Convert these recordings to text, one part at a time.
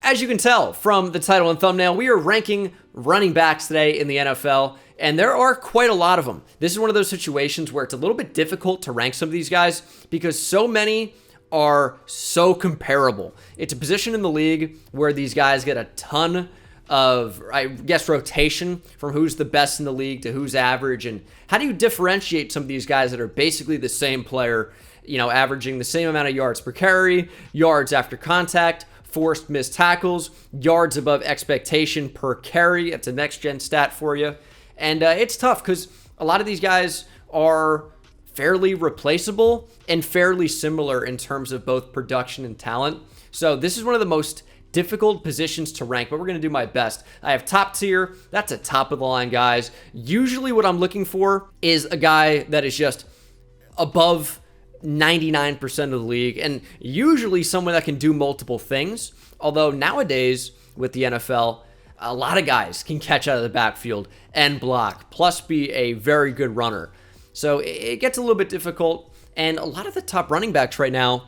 As you can tell from the title and thumbnail, we are ranking running backs today in the NFL, and there are quite a lot of them. This is one of those situations where it's a little bit difficult to rank some of these guys because so many are so comparable. It's a position in the league where these guys get a ton of, I guess, rotation from who's the best in the league to who's average, and how do you differentiate some of these guys that are basically the same player, you know, averaging the same amount of yards per carry, yards after contact, forced missed tackles, yards above expectation per carry. It's a next-gen stat for you. And it's tough because a lot of these guys are fairly replaceable and fairly similar in terms of both production and talent. So this is one of the most difficult positions to rank, but we're going to do my best. I have top tier. That's a top of the line guys. Usually what I'm looking for is a guy that is just above 99% of the league, and usually someone that can do multiple things. Although nowadays with the NFL, a lot of guys can catch out of the backfield and block, plus be a very good runner. So it gets a little bit difficult, and a lot of the top running backs right now,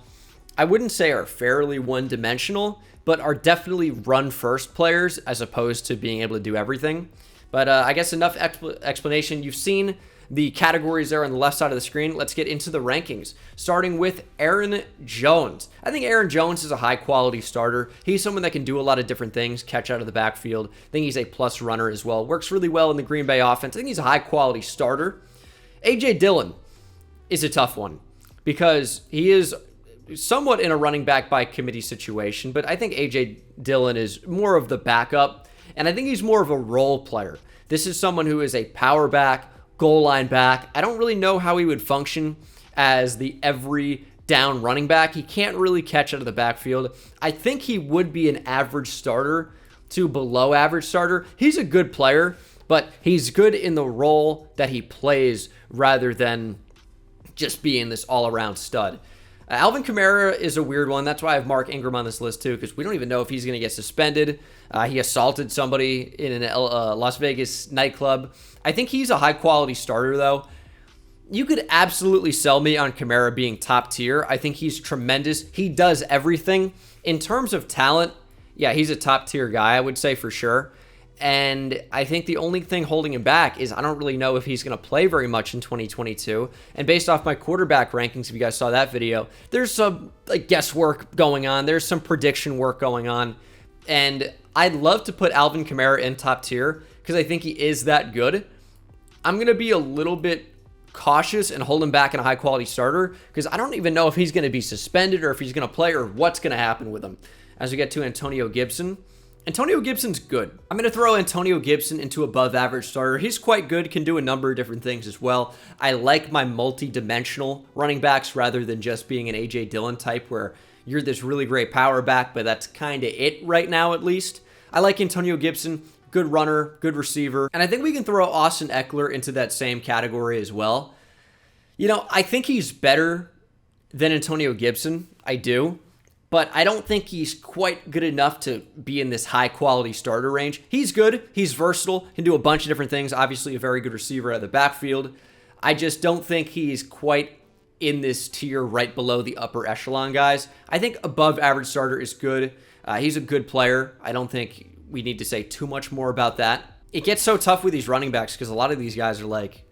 I wouldn't say are fairly one-dimensional, but are definitely run-first players as opposed to being able to do everything. But I guess enough explanation. You've seen the categories there on the left side of the screen. Let's get into the rankings, starting with Aaron Jones. I think Aaron Jones is a high-quality starter. He's someone that can do a lot of different things, catch out of the backfield. I think he's a plus runner as well. Works really well in the Green Bay offense. I think he's a high-quality starter. A.J. Dillon is a tough one because he is somewhat in a running back by committee situation, but I think A.J. Dillon is more of the backup, and I think he's more of a role player. This is someone who is a power back, goal line back. I don't really know how he would function as the every down running back. He can't really catch out of the backfield. I think he would be an average starter to below average starter. He's a good player, but he's good in the role that he plays rather than just being this all-around stud. Alvin Kamara is a weird one. That's why I have Mark Ingram on this list too, because we don't even know if he's going to get suspended. He assaulted somebody in a Las Vegas nightclub. I think he's a high-quality starter, though. You could absolutely sell me on Kamara being top tier. I think he's tremendous. He does everything. In terms of talent, yeah, he's a top-tier guy, I would say for sure. And I think the only thing holding him back is I don't really know if he's going to play very much in 2022. And based off my quarterback rankings, if you guys saw that video, there's some guesswork going on. There's some prediction work going on. And I'd love to put Alvin Kamara in top tier because I think he is that good. I'm going to be a little bit cautious and hold him back in a high-quality starter because I don't even know if he's going to be suspended or if he's going to play or what's going to happen with him. As we get to Antonio Gibson. Antonio Gibson's good. I'm going to throw Antonio Gibson into above average starter. He's quite good, can do a number of different things as well. I like my multi-dimensional running backs rather than just being an A.J. Dillon type where you're this really great power back, but that's kind of it right now at least. I like Antonio Gibson, good runner, good receiver, and I think we can throw Austin Eckler into that same category as well. You know, I think he's better than Antonio Gibson. I do. But I don't think he's quite good enough to be in this high-quality starter range. He's good. He's versatile. Can do a bunch of different things. Obviously, a very good receiver out of the backfield. I just don't think he's quite in this tier right below the upper echelon guys. I think above average starter is good. He's a good player. I don't think we need to say too much more about that. It gets so tough with these running backs because a lot of these guys are like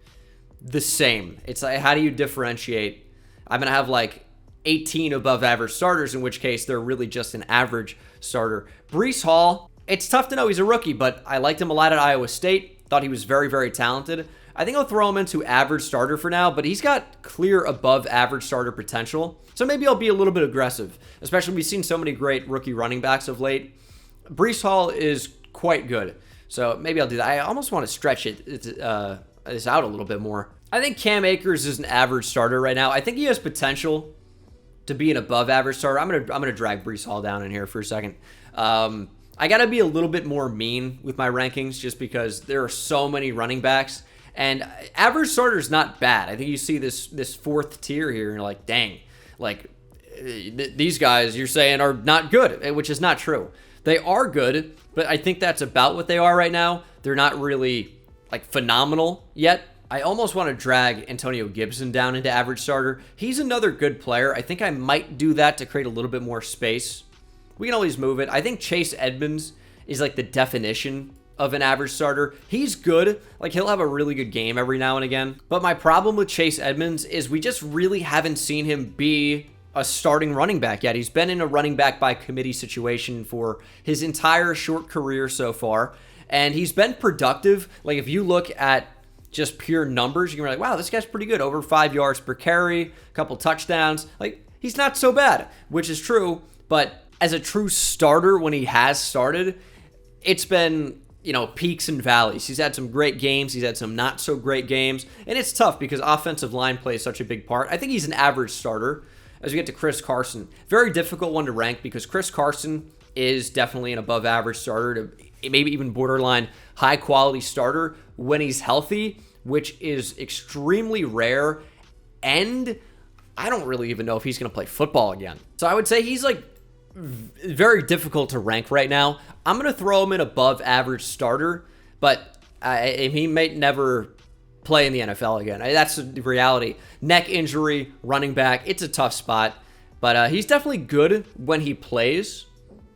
the same. It's like, how do you differentiate? I'm going to have like 18 above average starters, in which case they're really just an average starter. Breece Hall, it's tough to know. He's a rookie, but I liked him a lot at Iowa State. Thought he was very, very talented. I think I'll throw him into average starter for now, but he's got clear above average starter potential. So maybe I'll be a little bit aggressive, especially we've seen so many great rookie running backs of late. Breece Hall is quite good. So maybe I'll do that. I almost want to stretch this out a little bit more. I think Cam Akers is an average starter right now. I think he has potential to be an above average starter. I'm gonna drag Breece Hall down in here for a second. I gotta be a little bit more mean with my rankings just because there are so many running backs, and average starter is not bad. I think you see this fourth tier here and you're like, dang, like these guys you're saying are not good, which is not true. They are good, but I think that's about what they are right now. They're not really like phenomenal yet. I almost want to drag Antonio Gibson down into average starter. He's another good player. I think I might do that to create a little bit more space we can always move it. I think Chase Edmonds is like the definition of an average starter. He's good. Like, he'll have a really good game every now and again. But my problem with Chase Edmonds is we just really haven't seen him be a starting running back yet. He's been in a running back by committee situation for his entire short career so far. And he's been productive. Like, if you look at just pure numbers, you can be like, wow, this guy's pretty good. Over 5 yards per carry, a couple touchdowns. Like, he's not so bad, which is true. But as a true starter, when he has started, it's been, you know, peaks and valleys. He's had some great games. He's had some not so great games. And it's tough because offensive line plays such a big part. I think he's an average starter. As we get to Chris Carson, very difficult one to rank because Chris Carson is definitely an above average starter to maybe even borderline high quality starter when he's healthy, which is extremely rare. And I don't really even know if he's going to play football again. So I would say he's like very difficult to rank right now. I'm going to throw him in above average starter, but he may never play in the NFL again. That's the reality. Neck injury, running back, it's a tough spot, but he's definitely good when he plays.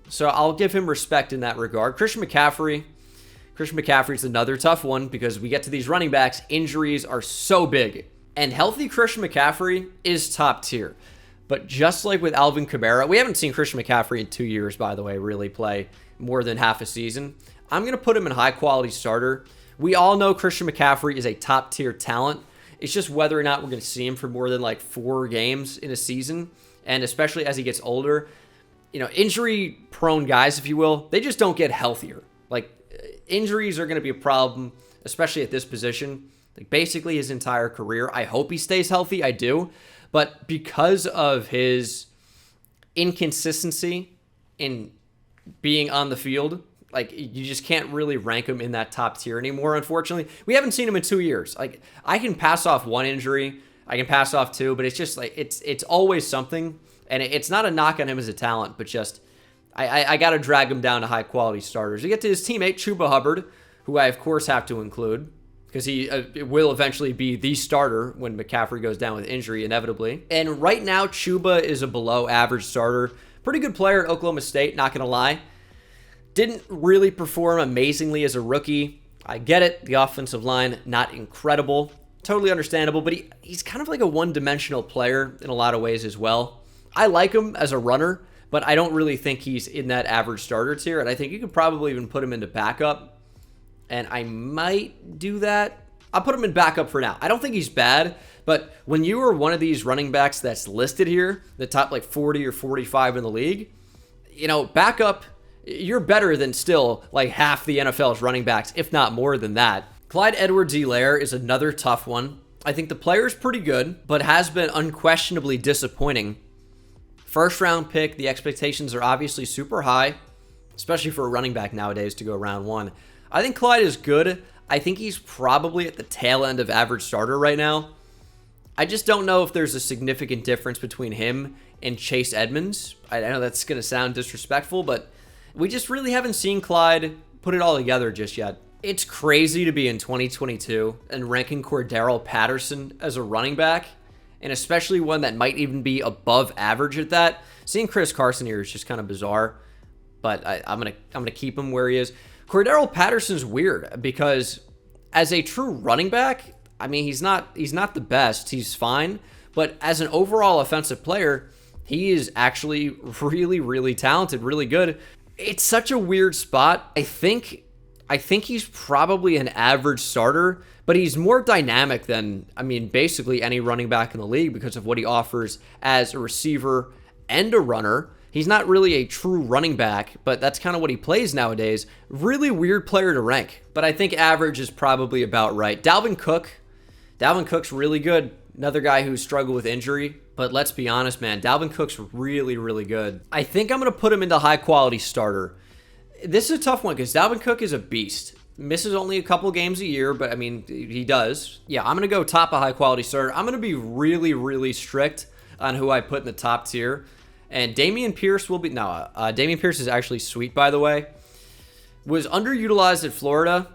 So I'll give him respect in that regard. Christian McCaffrey's another tough one because we get to these running backs, injuries are so big. And healthy Christian McCaffrey is top tier. But just like with Alvin Kamara, we haven't seen Christian McCaffrey in 2 years, by the way, really play more than half a season. I'm going to put him in high quality starter. We all know Christian McCaffrey is a top tier talent. It's just whether or not we're going to see him for more than like 4 games in a season. And especially as he gets older, you know, injury prone guys, if you will, they just don't get healthier. Like, injuries are going to be a problem, especially at this position. Like, basically his entire career. I hope he stays healthy. I do. But because of his inconsistency in being on the field, like, you just can't really rank him in that top tier anymore, unfortunately. We haven't seen him in 2 years. Like, I can pass off 1 injury. I can pass off 2, but it's just like, it's always something. And it's not a knock on him as a talent, but just, I got to drag him down to high quality starters. We get to his teammate, Chuba Hubbard, who I, of course, have to include because he will eventually be the starter when McCaffrey goes down with injury, inevitably. And right now, Chuba is a below average starter. Pretty good player at Oklahoma State, not going to lie. Didn't really perform amazingly as a rookie. I get it. The offensive line, not incredible. Totally understandable, but he's kind of like a one-dimensional player in a lot of ways as well. I like him as a runner, but I don't really think he's in that average starter tier, and I think you could probably even put him into backup, and I might do that. I'll put him in backup for now. I don't think he's bad, but when you are one of these running backs that's listed here, the top like 40 or 45 in the league, you know, backup, you're better than still like half the NFL's running backs, if not more than that. Clyde Edwards-Helaire is another tough one. I think the player's pretty good, but has been unquestionably disappointing. First round pick, the expectations are obviously super high, especially for a running back nowadays to go round 1. I think Clyde is good. I think he's probably at the tail end of average starter right now. I just don't know if there's a significant difference between him and Chase Edmonds. I know that's going to sound disrespectful, but we just really haven't seen Clyde put it all together just yet. It's crazy to be in 2022 and ranking Cordarrelle Patterson as a running back, and especially one that might even be above average at that. Seeing Chris Carson here is just kind of bizarre, but I'm gonna keep him where he is. Cordarrelle Patterson's weird because as a true running back, I mean, he's not the best. He's fine, but as an overall offensive player, he is actually really, really talented, really good. It's such a weird spot. I think he's probably an average starter, but he's more dynamic than, I mean, basically any running back in the league because of what he offers as a receiver and a runner. He's not really a true running back, but that's kind of what he plays nowadays. Really weird player to rank, but I think average is probably about right. Dalvin Cook's really good. Another guy who struggled with injury, but let's be honest, man, Dalvin Cook's really, really good. I think I'm going to put him into high quality starter. This is a tough one because Dalvin Cook is a beast. Misses only a couple games a year, but I mean, he does. Yeah, I'm going to go top of high quality starter. I'm going to be really, really strict on who I put in the top tier. And Dameon Pierce will be, no, Dameon Pierce is actually sweet, by the way. Was underutilized at Florida.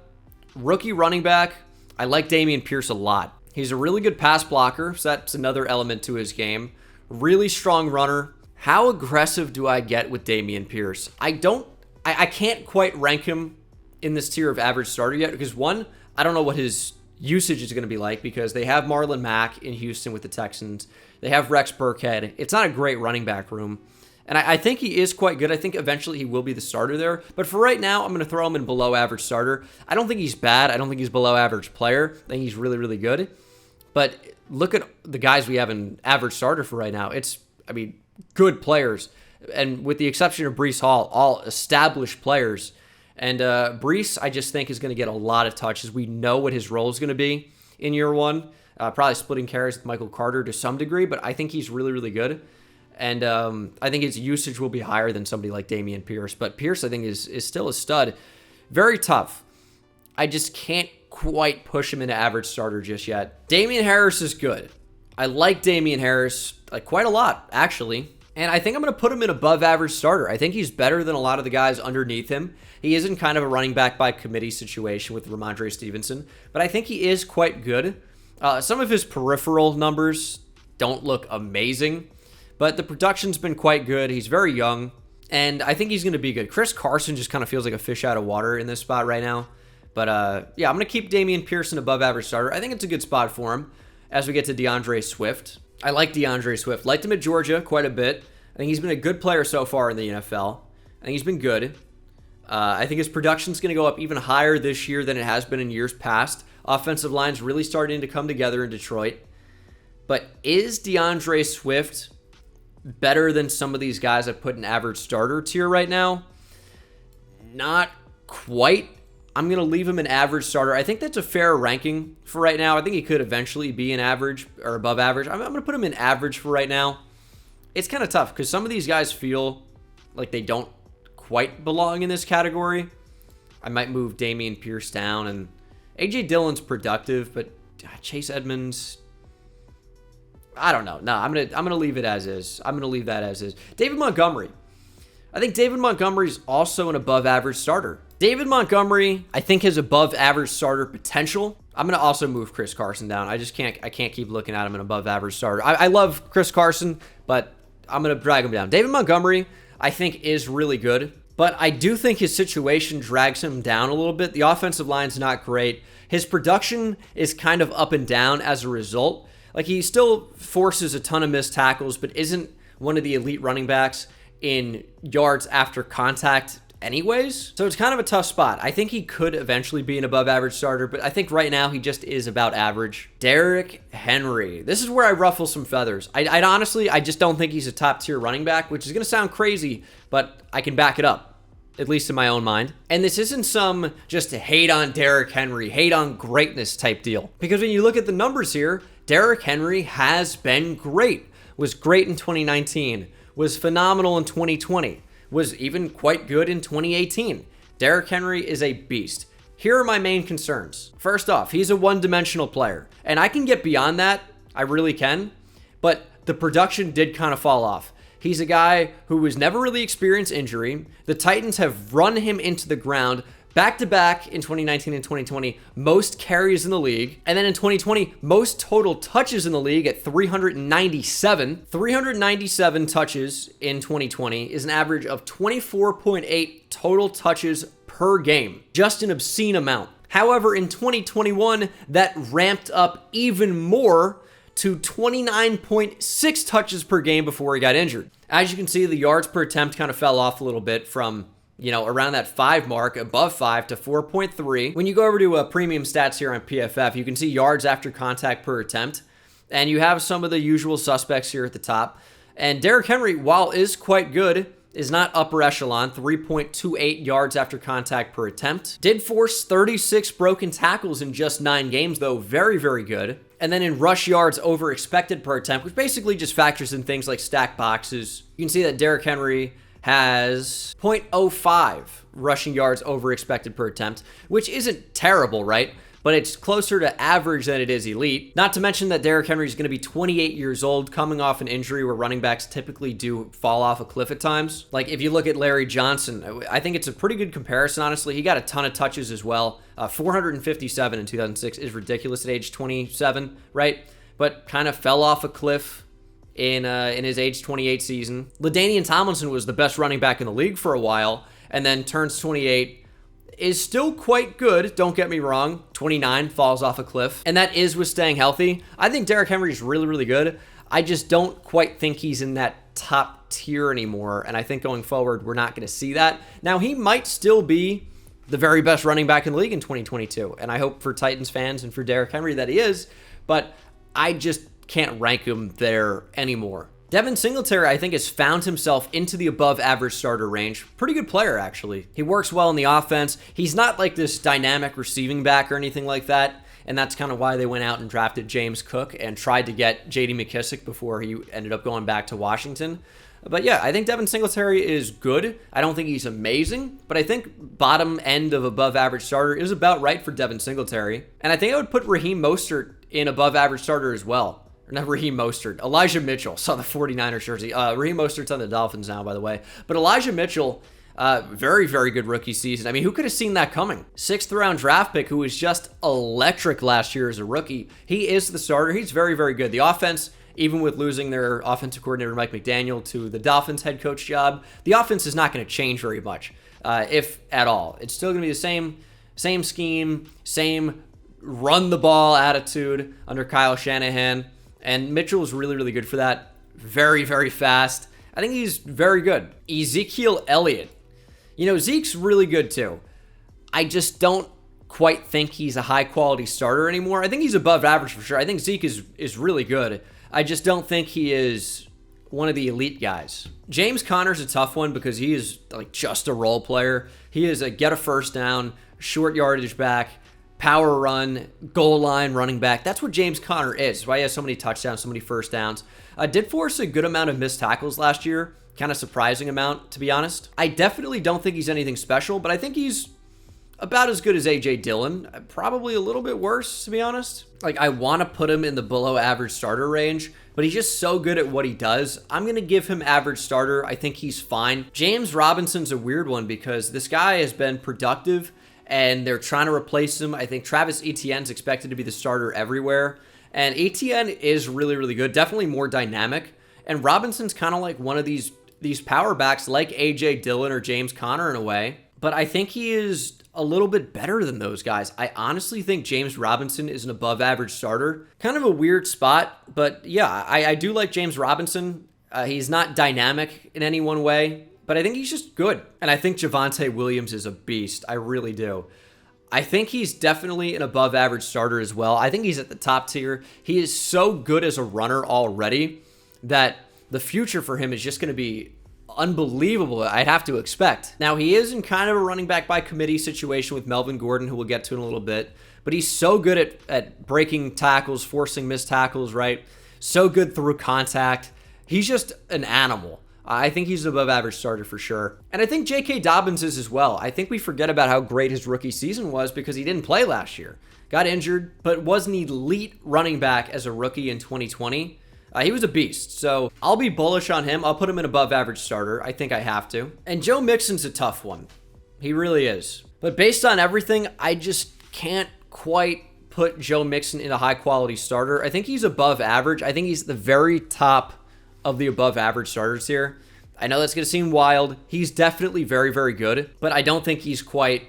Rookie running back. I like Dameon Pierce a lot. He's a really good pass blocker, so that's another element to his game. Really strong runner. How aggressive do I get with Dameon Pierce? I can't quite rank him in this tier of average starter yet because one, I don't know what his usage is going to be like because they have Marlon Mack in Houston with the Texans. They have Rex Burkhead. It's not a great running back room. And I think he is quite good. I think eventually he will be the starter there. But for right now, I'm going to throw him in below average starter. I don't think he's bad. I don't think he's below average player. I think he's really, really good. But look at the guys we have in average starter for right now. Good players. And with the exception of Breece Hall, all established players. And Breece, I just think, is going to get a lot of touches. We know what his role is going to be in year one. Probably splitting carries with Michael Carter to some degree, but I think he's really, really good. And I think his usage will be higher than somebody like Dameon Pierce. But Pierce, I think, is still a stud. Very tough. I just can't quite push him into average starter just yet. Damian Harris is good. I like Damian Harris quite a lot, actually. And I think I'm going to put him in above average starter. I think he's better than a lot of the guys underneath him. He isn't kind of a running back by committee situation with Ramondre Stevenson, but I think he is quite good. Some of his peripheral numbers don't look amazing, but the production's been quite good. He's very young, and I think he's going to be good. Chris Carson just kind of feels like a fish out of water in this spot right now. But yeah, I'm going to keep Dameon Pierce above average starter. I think it's a good spot for him as we get to DeAndre Swift. I like DeAndre Swift. Liked him at Georgia quite a bit. I think he's been a good player so far in the NFL. I think he's been good. I think his production's going to go up even higher this year than it has been in years past. Offensive line's really starting to come together in Detroit. But is DeAndre Swift better than some of these guys I put in average starter tier right now? Not quite. I'm going to leave him an average starter. I think that's a fair ranking for right now. I think he could eventually be an average or above average. I'm going to put him in average for right now. It's kind of tough because some of these guys feel like they don't quite belong in this category. I might move Dameon Pierce down, and A.J. Dillon's productive, but Chase Edmonds, I don't know. No, I'm gonna leave it as is. I'm gonna leave that as is. David Montgomery. I think David Montgomery is also an above average starter. David Montgomery, I think, has above average starter potential. I'm going to also move Chris Carson down. I can't keep looking at him an above average starter. I love Chris Carson, but I'm going to drag him down. David Montgomery, I think, is really good, but I do think his situation drags him down a little bit. The offensive line's not great. His production is kind of up and down as a result. He still forces a ton of missed tackles, but isn't one of the elite running backs in yards after contact anyways. So it's kind of a tough spot. I think he could eventually be an above average starter, but I think right now he just is about average. Derrick Henry. This is where I ruffle some feathers. I honestly just don't think he's a top tier running back, which is going to sound crazy, but I can back it up, at least in my own mind. And this isn't some just hate on Derrick Henry, hate on greatness type deal. Because when you look at the numbers here, Derrick Henry has been great. Was great in 2019. Was phenomenal in 2020. Was even quite good in 2018. Derrick Henry is a beast. Here are my main concerns. First off, he's a one-dimensional player, and I can get beyond that. I really can, but the production did kind of fall off. He's a guy who has never really experienced injury. The Titans have run him into the ground back-to-back in 2019 and 2020, most carries in the league. And then in 2020, most total touches in the league at 397. 397 touches in 2020 is an average of 24.8 total touches per game. Just an obscene amount. However, in 2021, that ramped up even more to 29.6 touches per game before he got injured. As you can see, the yards per attempt kind of fell off a little bit from around that 5 mark, above 5 to 4.3. When you go over to premium stats here on PFF, you can see yards after contact per attempt, and you have some of the usual suspects here at the top. And Derrick Henry, while is quite good, is not upper echelon, 3.28 yards after contact per attempt. Did force 36 broken tackles in just 9 games, though. Very, very good. And then in rush yards over expected per attempt, which basically just factors in things like stack boxes, you can see that Derrick Henry has 0.05 rushing yards over expected per attempt, which isn't terrible, right? But it's closer to average than it is elite. Not to mention that Derrick Henry is going to be 28 years old, coming off an injury where running backs typically do fall off a cliff at times. Like if you look at Larry Johnson, I think it's a pretty good comparison, honestly. He got a ton of touches as well. 457 in 2006 is ridiculous at age 27, right? But kind of fell off a cliff in his age 28 season. LaDainian Tomlinson was the best running back in the league for a while, and then turns 28, is still quite good, don't get me wrong. 29, falls off a cliff, and that is with staying healthy. I think Derrick Henry is really, really good. I just don't quite think he's in that top tier anymore, and I think going forward, we're not going to see that. Now, he might still be the very best running back in the league in 2022, and I hope for Titans fans and for Derrick Henry that he is, but I just can't rank him there anymore. Devin Singletary, I think, has found himself into the above-average starter range. Pretty good player, actually. He works well in the offense. He's not like this dynamic receiving back or anything like that, and that's kind of why they went out and drafted James Cook and tried to get J.D. McKissic before he ended up going back to Washington. But yeah, I think Devin Singletary is good. I don't think he's amazing, but I think bottom end of above-average starter is about right for Devin Singletary. And I think I would put Raheem Mostert in above-average starter as well. Or not Raheem Mostert. Elijah Mitchell. Saw the 49ers jersey. Raheem Mostert's on the Dolphins now, by the way. But Elijah Mitchell, very, very good rookie season. I mean, who could have seen that coming? 6th round draft pick who was just electric last year as a rookie. He is the starter. He's very, very good. The offense, even with losing their offensive coordinator Mike McDaniel to the Dolphins head coach job, the offense is not going to change very much, if at all. It's still going to be the same scheme, same run the ball attitude under Kyle Shanahan. And Mitchell is really, really good for that. Very, very fast. I think he's very good. Ezekiel Elliott. You know, Zeke's really good too. I just don't quite think he's a high-quality starter anymore. I think he's above average for sure. I think Zeke is really good. I just don't think he is one of the elite guys. James Conner's a tough one because he is like just a role player. He is a get a first down, short yardage back, power run, goal line running back. That's what James Conner is. That's why he has so many touchdowns, so many first downs. Did force a good amount of missed tackles last year. Kind of surprising amount, to be honest. I definitely don't think he's anything special, but I think he's about as good as A.J. Dillon. Probably a little bit worse, to be honest. Like, I want to put him in the below average starter range, but he's just so good at what he does. I'm going to give him average starter. I think he's fine. James Robinson's a weird one because this guy has been productive and they're trying to replace him. I think Travis Etienne's expected to be the starter everywhere. And Etienne is really, really good. Definitely more dynamic. And Robinson's kind of like one of these power backs like A.J. Dillon or James Conner in a way. But I think he is a little bit better than those guys. I honestly think James Robinson is an above average starter. Kind of a weird spot. But yeah, I do like James Robinson. He's not dynamic in any one way, but I think he's just good. And I think Javonte Williams is a beast. I really do. I think he's definitely an above average starter as well. I think he's at the top tier. He is so good as a runner already that the future for him is just going to be unbelievable, I'd have to expect. Now, he is in kind of a running back by committee situation with Melvin Gordon, who we'll get to in a little bit, but he's so good at breaking tackles, forcing missed tackles, right? So good through contact. He's just an animal. I think he's an above average starter for sure. And I think J.K. Dobbins is as well. I think we forget about how great his rookie season was because he didn't play last year. Got injured, but was an elite running back as a rookie in 2020. He was a beast, so I'll be bullish on him. I'll put him in above average starter. I think I have to. And Joe Mixon's a tough one. He really is. But based on everything, I just can't quite put Joe Mixon in a high quality starter. I think he's above average. I think he's the very top of the above average starters here. I know that's going to seem wild. He's definitely very, very good, but I don't think he's quite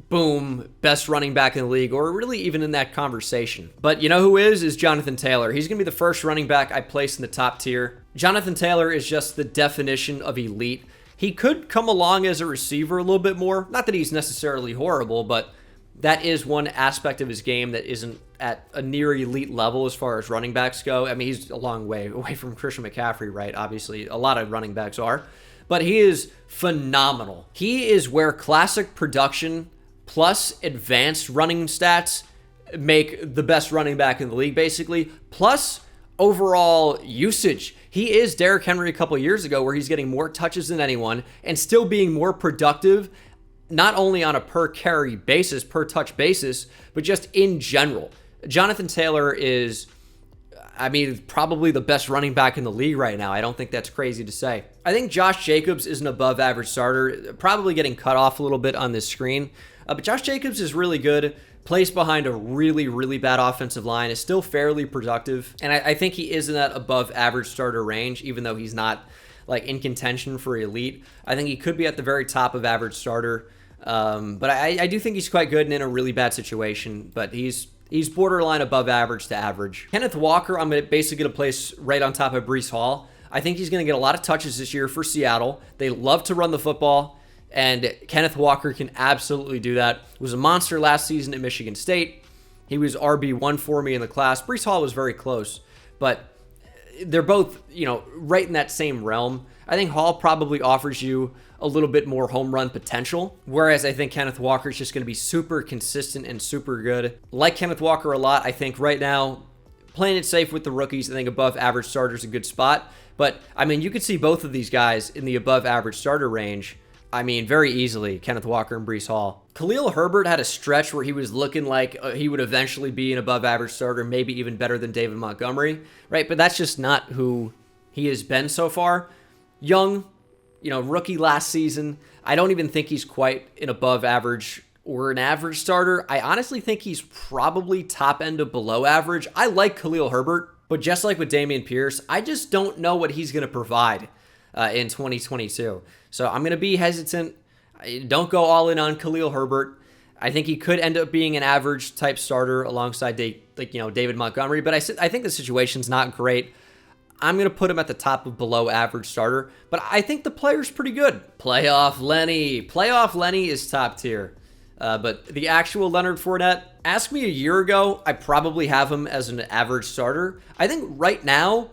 boom, best running back in the league, or really even in that conversation. But you know who is Jonathan Taylor. He's going to be the first running back I place in the top tier. Jonathan Taylor is just the definition of elite. He could come along as a receiver a little bit more. Not that he's necessarily horrible, but that is one aspect of his game that isn't at a near elite level as far as running backs go. I mean, he's a long way away from Christian McCaffrey, right? Obviously, a lot of running backs are. But he is phenomenal. He is where classic production plus advanced running stats make the best running back in the league, basically, plus overall usage. He is Derrick Henry a couple years ago, where he's getting more touches than anyone and still being more productive, not only on a per carry basis, per touch basis, but just in general. Jonathan Taylor is, I mean, probably the best running back in the league right now. I don't think that's crazy to say. I think Josh Jacobs is an above average starter, probably getting cut off a little bit on this screen. But Josh Jacobs is really good. plays behind a really, really bad offensive line, is still fairly productive. And I think he is in that above average starter range, even though he's not like in contention for elite. I think he could be at the very top of average starter. But I do think he's quite good and in a really bad situation, but he's borderline above average to average. Kenneth Walker, I'm basically going to place right on top of Breece Hall. I think he's going to get a lot of touches this year for Seattle. They love to run the football, and Kenneth Walker can absolutely do that. He was a monster last season at Michigan State. He was RB1 for me in the class. Breece Hall was very close, but they're both, right in that same realm. I think Hall probably offers you a little bit more home run potential, whereas I think Kenneth Walker is just going to be super consistent and super good. Like Kenneth Walker a lot. I think right now, playing it safe with the rookies, I think above average starter is a good spot. But, you could see both of these guys in the above average starter range. Very easily, Kenneth Walker and Breece Hall. Khalil Herbert had a stretch where he was looking like he would eventually be an above average starter, maybe even better than David Montgomery, right? But that's just not who he has been so far. Young, rookie last season. I don't even think he's quite an above average or an average starter. I honestly think he's probably top end of below average. I like Khalil Herbert, but just like with Dameon Pierce, I just don't know what he's going to provide in 2022. So I'm going to be hesitant. Don't go all in on Khalil Herbert. I think he could end up being an average type starter alongside David Montgomery, but I think the situation's not great. I'm going to put him at the top of below average starter, but I think the player's pretty good. Playoff Lenny is top tier. But the actual Leonard Fournette, ask me a year ago, I probably have him as an average starter. I think right now,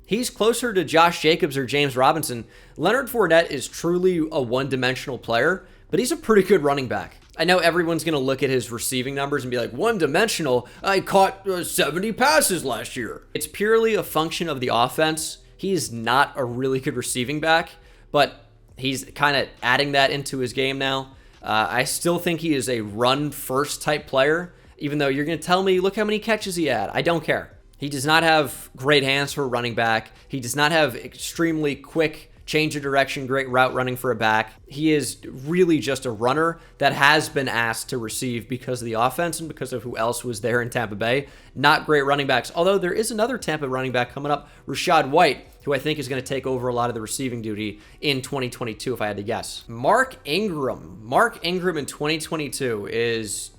he's closer to Josh Jacobs or James Robinson. Leonard Fournette is truly a one-dimensional player, but he's a pretty good running back. I know everyone's going to look at his receiving numbers and be like, one-dimensional? I caught 70 passes last year. It's purely a function of the offense. He's not a really good receiving back, but he's kind of adding that into his game now. I still think he is a run-first type player, even though you're going to tell me, look how many catches he had. I don't care. He does not have great hands for a running back. He does not have extremely quick change of direction, great route running for a back. He is really just a runner that has been asked to receive because of the offense and because of who else was there in Tampa Bay. Not great running backs, although there is another Tampa running back coming up, Rachaad White, who I think is going to take over a lot of the receiving duty in 2022, if I had to guess. Mark Ingram. Mark Ingram in 2022 is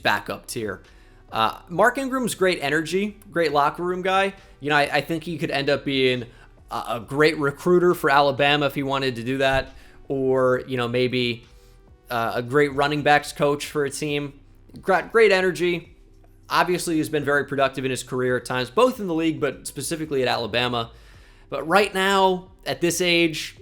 backup tier. Mark Ingram's great energy, great locker room guy. I think he could end up being a great recruiter for Alabama if he wanted to do that, or maybe a great running backs coach for a team. Great energy. Obviously, he's been very productive in his career at times, both in the league, but specifically at Alabama. But right now, at this age,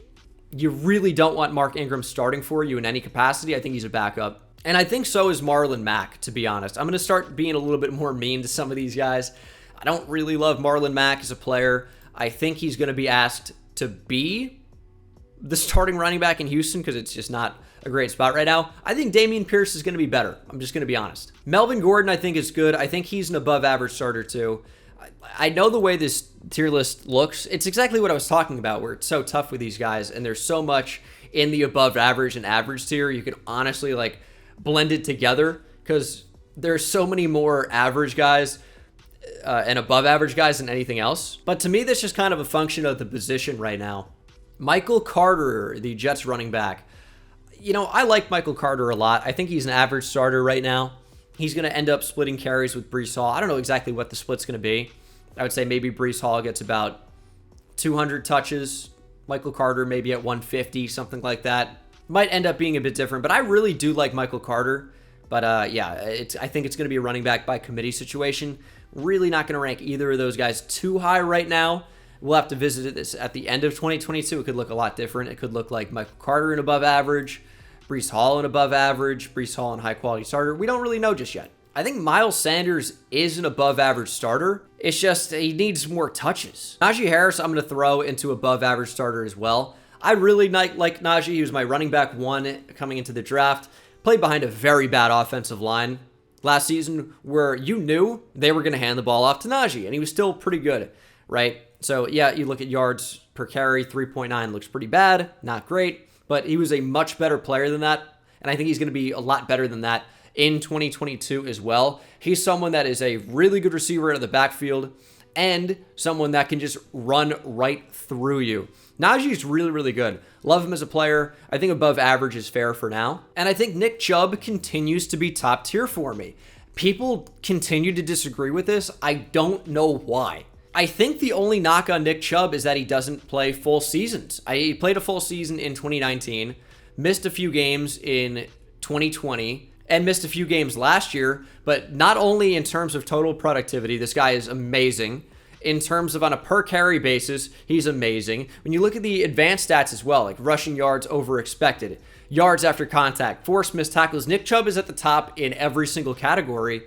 you really don't want Mark Ingram starting for you in any capacity. I think he's a backup. And I think so is Marlon Mack, to be honest. I'm going to start being a little bit more mean to some of these guys. I don't really love Marlon Mack as a player. I think he's going to be asked to be the starting running back in Houston because it's just not a great spot right now. I think Dameon Pierce is going to be better. I'm just going to be honest. Melvin Gordon, I think, is good. I think he's an above average starter too. I know the way this tier list looks. It's exactly what I was talking about, where it's so tough with these guys, and there's so much in the above average and average tier. You can honestly blend it together because there's so many more average guys and above average guys than anything else. But to me, that's just kind of a function of the position right now. Michael Carter, the Jets running back. I like Michael Carter a lot. I think he's an average starter right now. He's going to end up splitting carries with Breece Hall. I don't know exactly what the split's going to be. I would say maybe Breece Hall gets about 200 touches. Michael Carter maybe at 150, something like that. Might end up being a bit different, but I really do like Michael Carter. But I think it's going to be a running back by committee situation. Really not going to rank either of those guys too high right now. We'll have to visit this at the end of 2022. It could look a lot different. It could look like Michael Carter in above average, Breece Hall in above average, Breece Hall in high quality starter. We don't really know just yet. I think Miles Sanders is an above average starter. It's just he needs more touches. Najee Harris, I'm going to throw into above average starter as well. I really like Najee. He was my running back one coming into the draft. Played behind a very bad offensive line last season where you knew they were going to hand the ball off to Najee, and he was still pretty good, right? So, yeah, you look at yards per carry, 3.9 looks pretty bad, not great, but he was a much better player than that, and I think he's going to be a lot better than that in 2022 as well. He's someone that is a really good receiver out of the backfield and someone that can just run right through you. Najee's really, really good. Love him as a player. I think above average is fair for now. And I think Nick Chubb continues to be top tier for me. People continue to disagree with this. I don't know why. I think the only knock on Nick Chubb is that he doesn't play full seasons. He played a full season in 2019, missed a few games in 2020, and missed a few games last year. But not only in terms of total productivity, this guy is amazing. In terms of on a per carry basis, he's amazing. When you look at the advanced stats as well, like rushing yards over expected, yards after contact, forced missed tackles, Nick Chubb is at the top in every single category.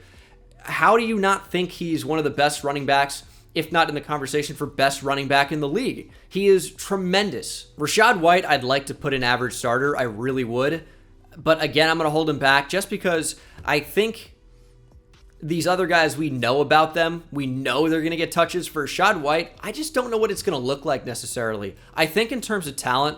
How do you not think he's one of the best running backs, if not in the conversation for best running back in the league? He is tremendous. Rachaad White, I'd like to put in average starter. I really would. But again, I'm going to hold him back just because I think these other guys, we know about them. We know they're going to get touches. For Rachaad White, I just don't know what it's going to look like necessarily. I think in terms of talent,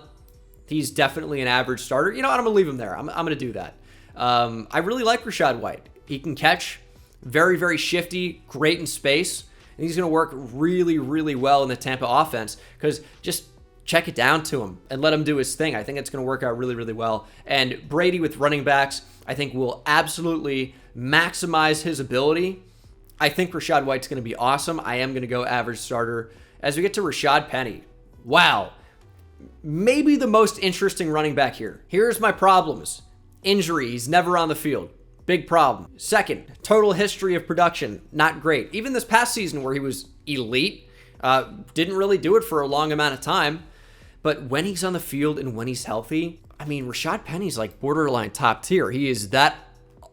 he's definitely an average starter. You know what? I'm going to leave him there. I'm going to do that. I really like Rachaad White. He can catch, very, very shifty, great in space. And he's going to work really, really well in the Tampa offense because just check it down to him and let him do his thing. I think it's going to work out really, really well. And Brady with running backs, I think will absolutely maximize his ability. I think Rachaad White's going to be awesome. I am going to go average starter. As we get to Rashad Penny, wow. Maybe the most interesting running back here. Here's my problems. Injury, he's never on the field. Big problem. Second, total history of production, not great. Even this past season where he was elite, didn't really do it for a long amount of time. But when he's on the field and when he's healthy, I mean, Rashad Penny's like borderline top tier. He is that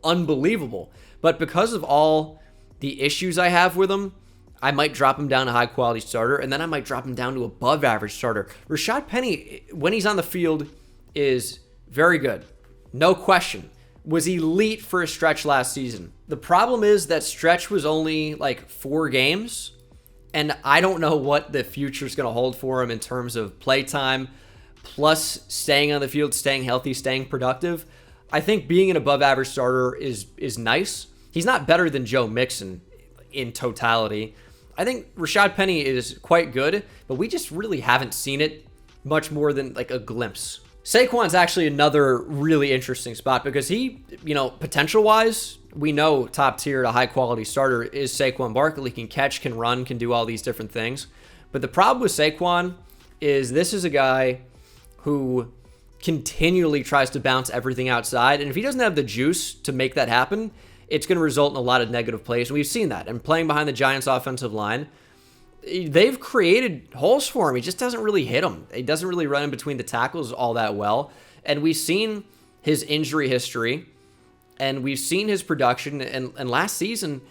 unbelievable. But because of all the issues I have with him, I might drop him down to high quality starter, and then I might drop him down to above average starter. Rashad Penny, when he's on the field, is very good. No question. Was elite for a stretch last season. The problem is that stretch was only like 4 games, and I don't know what the future is going to hold for him in terms of play time, plus staying on the field, staying healthy, staying productive. I think being an above average starter is nice. He's not better than Joe Mixon in totality. I think Rashad Penny is quite good, but we just really haven't seen it much more than like a glimpse. Saquon's actually another really interesting spot because he, potential-wise, we know top tier to high-quality starter is Saquon Barkley. Can catch, can run, can do all these different things. But the problem with Saquon is this is a guy who continually tries to bounce everything outside. And if he doesn't have the juice to make that happen, it's going to result in a lot of negative plays. And we've seen that. And playing behind the Giants' offensive line, they've created holes for him. He just doesn't really hit them. He doesn't really run in between the tackles all that well. And we've seen his injury history, and we've seen his production. And last season,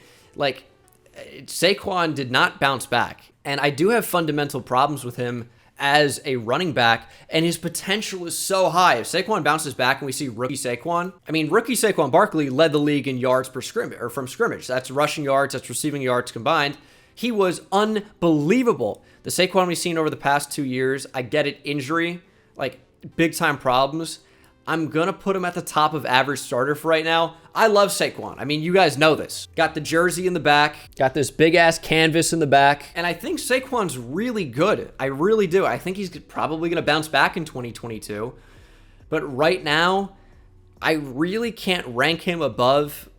Saquon did not bounce back. And I do have fundamental problems with him as a running back, and his potential is so high. If Saquon bounces back and we see rookie Saquon, rookie Saquon Barkley led the league in yards per scrimmage, or from scrimmage. That's rushing yards, that's receiving yards combined. He was unbelievable. The Saquon we've seen over the past 2 years, I get it, injury, big time problems. I'm going to put him at the top of average starter for right now. I love Saquon. You guys know this. Got the jersey in the back, got this big ass canvas in the back, and I think Saquon's really good. I really do. I think he's probably going to bounce back in 2022. But right now, I really can't rank him above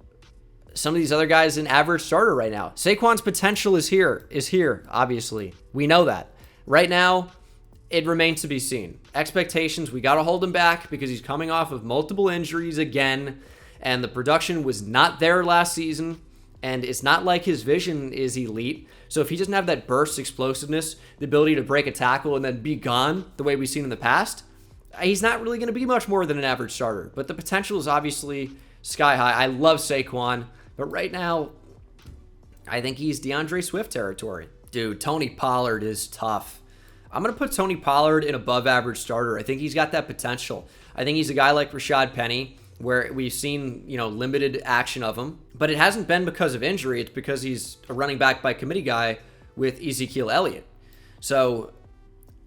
some of these other guys in average starter right now. Saquon's potential is here, obviously. We know that. Right now, it remains to be seen. Expectations, we got to hold him back because he's coming off of multiple injuries again, and the production was not there last season, and it's not like his vision is elite. So if he doesn't have that burst explosiveness, the ability to break a tackle and then be gone the way we've seen in the past, he's not really going to be much more than an average starter. But the potential is obviously sky high. I love Saquon, but right now, I think he's DeAndre Swift territory. Dude, Tony Pollard is tough. I'm going to put Tony Pollard in above average starter. I think he's got that potential. I think he's a guy like Rashad Penny, where we've seen, limited action of him. But it hasn't been because of injury. It's because he's a running back by committee guy with Ezekiel Elliott. So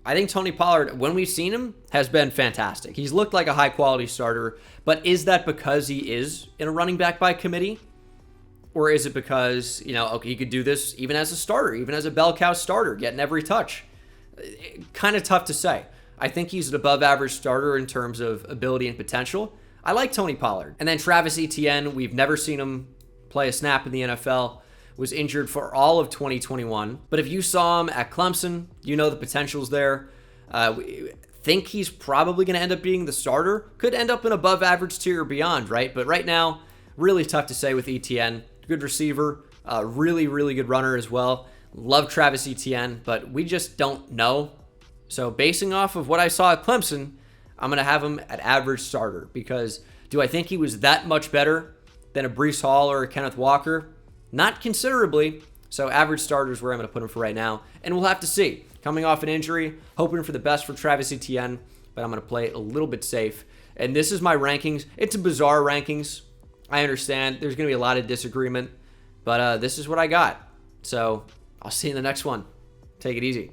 I think Tony Pollard, when we've seen him, has been fantastic. He's looked like a high-quality starter, but is that because he is in a running back by committee? Or is it because, okay, he could do this even as a starter, even as a bell cow starter, getting every touch? Kind of tough to say. I think he's an above-average starter in terms of ability and potential. I like Tony Pollard. And then Travis Etienne, we've never seen him play a snap in the NFL. Was injured for all of 2021. But if you saw him at Clemson, you know the potential's there. We think he's probably going to end up being the starter. Could end up in above average tier or beyond, right? But right now, really tough to say with Etienne. Good receiver, really, really good runner as well. Love Travis Etienne, but we just don't know. So basing off of what I saw at Clemson, I'm going to have him at average starter, because do I think he was that much better than a Breece Hall or a Kenneth Walker? Not considerably. So average starter is where I'm going to put him for right now. And we'll have to see. Coming off an injury, hoping for the best for Travis Etienne, but I'm going to play it a little bit safe. And this is my rankings. It's a bizarre rankings. I understand there's going to be a lot of disagreement, but this is what I got. So I'll see you in the next one. Take it easy.